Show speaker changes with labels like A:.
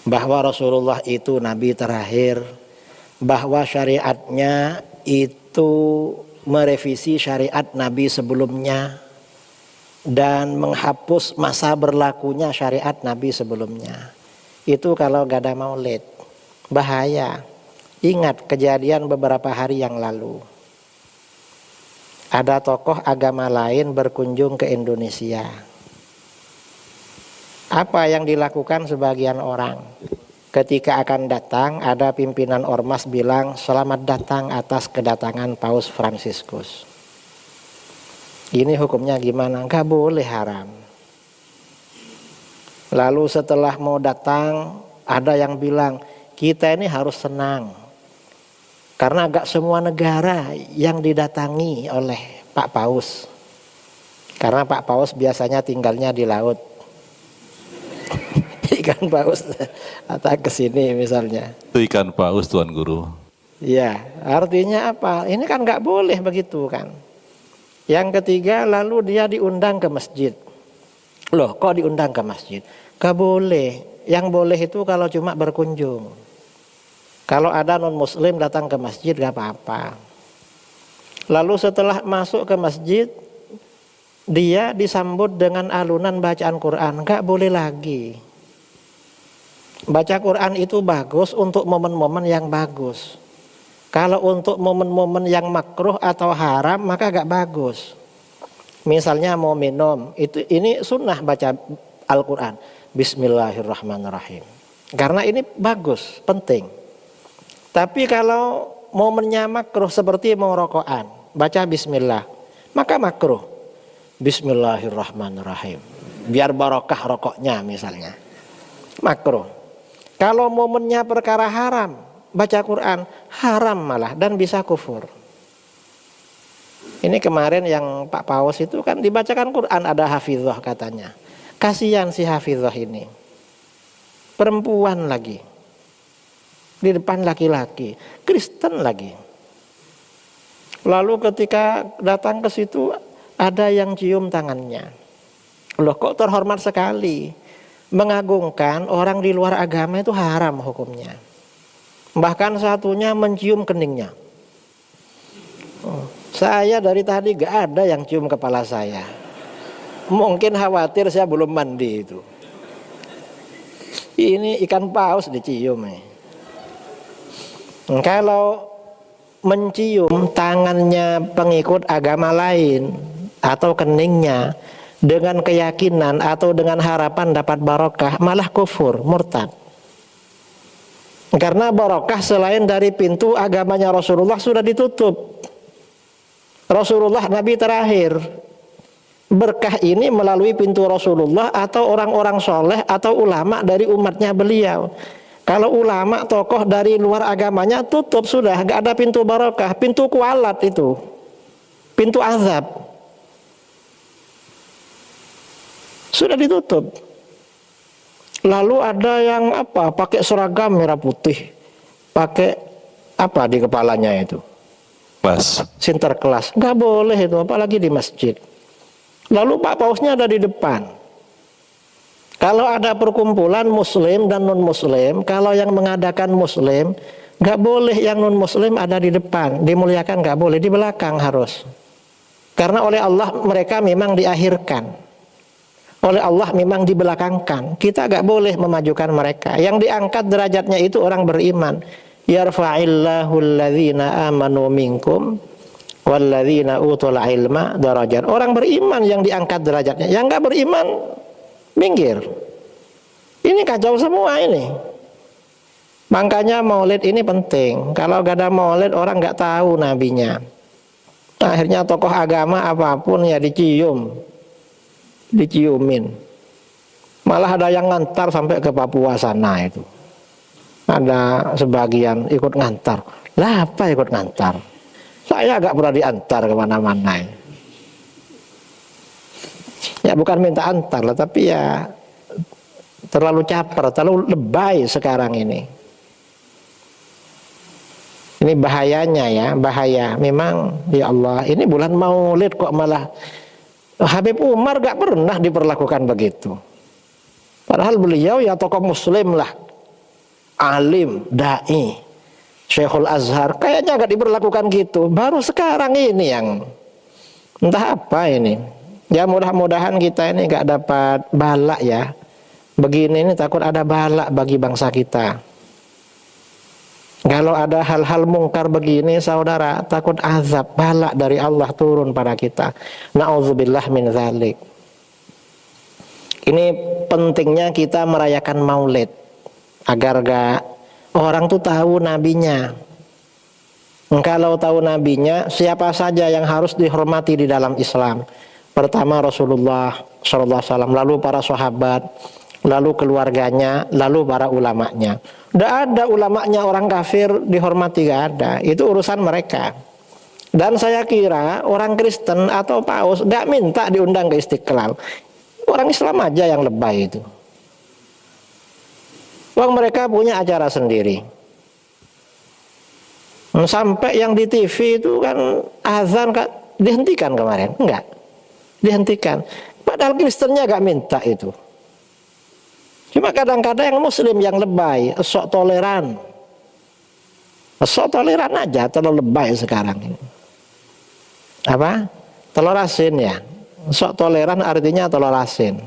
A: bahwa Rasulullah itu nabi terakhir, bahwa syariatnya itu merevisi syariat nabi sebelumnya dan menghapus masa berlakunya syariat nabi sebelumnya. Itu kalau gak ada maulid, bahaya. Ingat kejadian beberapa hari yang lalu, ada tokoh agama lain berkunjung ke Indonesia. Apa yang dilakukan sebagian orang? Ketika akan datang, ada pimpinan ormas bilang, selamat datang atas kedatangan Paus Fransiskus. Ini hukumnya gimana? Gak boleh, haram. Lalu setelah mau datang, ada yang bilang, kita ini harus senang. Karena gak semua negara yang didatangi oleh Pak Paus. Karena Pak Paus biasanya tinggalnya di laut. Ikan paus atau ke sini misalnya.
B: Itu ikan paus, Tuan Guru.
A: Ya, artinya apa? Ini kan nggak boleh begitu kan. Yang ketiga, lalu dia diundang ke masjid. Loh, kok diundang ke masjid? Gak boleh. Yang boleh itu kalau cuma berkunjung. Kalau ada non-muslim datang ke masjid gak apa-apa. Lalu setelah masuk ke masjid, dia disambut dengan alunan bacaan Quran. Gak boleh lagi. Baca Quran itu bagus untuk momen-momen yang bagus. Kalau untuk momen-momen yang makruh atau haram maka gak bagus. Misalnya mau minum, ini sunnah baca Al-Quran. Bismillahirrahmanirrahim. Karena ini bagus, penting. Tapi kalau momennya makruh seperti mau rokokan, baca bismillah, maka makruh. Bismillahirrahmanirrahim. Biar barokah rokoknya misalnya. Makruh. Kalau momennya perkara haram, baca Quran, haram malah dan bisa kufur. Ini kemarin yang Pak Paus itu kan dibacakan Quran, ada hafizah katanya. Kasihan si hafizah ini. Perempuan lagi. Di depan laki-laki, Kristen lagi. Lalu ketika datang ke situ ada yang cium tangannya. Loh, kok terhormat sekali. Mengagungkan orang di luar agama itu haram hukumnya. Bahkan satunya mencium keningnya. Saya dari tadi gak ada yang cium kepala saya. Mungkin khawatir saya belum mandi itu. Ini ikan paus dicium. Kalau mencium tangannya pengikut agama lain atau keningnya dengan keyakinan atau dengan harapan dapat barokah, malah kufur, murtad. Karena barokah selain dari pintu agamanya Rasulullah sudah ditutup. Rasulullah Nabi terakhir. Berkah ini melalui pintu Rasulullah atau orang-orang soleh atau ulama dari umatnya beliau. Kalau ulama tokoh dari luar agamanya tutup sudah, gak ada pintu barokah, pintu kualat itu, pintu azab. Sudah ditutup. Lalu ada yang apa? Pakai seragam merah putih. Pakai apa di kepalanya itu?
B: Kelas.
A: Sinterklas. Enggak boleh itu, apalagi di masjid. Lalu Pak Pausnya ada di depan. Kalau ada perkumpulan muslim dan non muslim, kalau yang mengadakan muslim, enggak boleh yang non muslim ada di depan. Dimuliakan enggak boleh, di belakang harus. Karena oleh Allah mereka memang diakhirkan. Oleh Allah memang dibelakangkan. Kita gak boleh memajukan mereka. Yang diangkat derajatnya itu orang beriman. Yarfa'illahu alladhina amanu minkum walladhina utul ilma darajat. Orang beriman yang diangkat derajatnya. Yang gak beriman minggir. Ini kacau semua ini. Makanya maulid ini penting. Kalau gak ada maulid orang gak tahu nabinya. Akhirnya tokoh agama apapun ya diciumin. Malah ada yang ngantar sampai ke Papua sana itu. Ada sebagian ikut ngantar. Lah apa ikut ngantar? Saya agak pernah diantar kemana-mana. Ya bukan minta antar lah, tapi ya terlalu caper, terlalu lebay sekarang ini. Ini bahayanya ya, bahaya. Memang ya Allah, ini bulan Maulid kok malah Habib Umar gak pernah diperlakukan begitu. Padahal beliau ya tokoh muslim lah. alim, dai, Syekhul Azhar, kayaknya gak diberlakukan gitu. Baru sekarang ini yang entah apa ini. Ya mudah-mudahan kita ini gak dapat balak ya. Begini ini takut ada balak bagi bangsa kita. Kalau ada hal-hal mungkar begini saudara, takut azab, balak dari Allah turun pada kita. Na'udzubillah min dzalik. Ini pentingnya kita merayakan Maulid agar gak orang tuh tahu nabinya. Kalau tahu nabinya, siapa saja yang harus dihormati di dalam Islam. Pertama Rasulullah SAW, lalu para sahabat, lalu keluarganya, lalu para ulamanya. Tidak ada ulamanya orang kafir dihormati, gak ada. Itu urusan mereka. Dan saya kira orang Kristen atau Paus gak minta diundang ke Istiqlal. Orang Islam aja yang lebay itu. Wong mereka punya acara sendiri. Sampai yang di TV itu kan azan dihentikan kemarin, enggak? Dihentikan. Padahal Kristennya gak minta itu. Cuma kadang-kadang yang Muslim yang lebay, sok toleran. Sok toleran aja, terlalu lebay sekarang ini. Apa? Telur asin ya. Sok toleran artinya telur asin.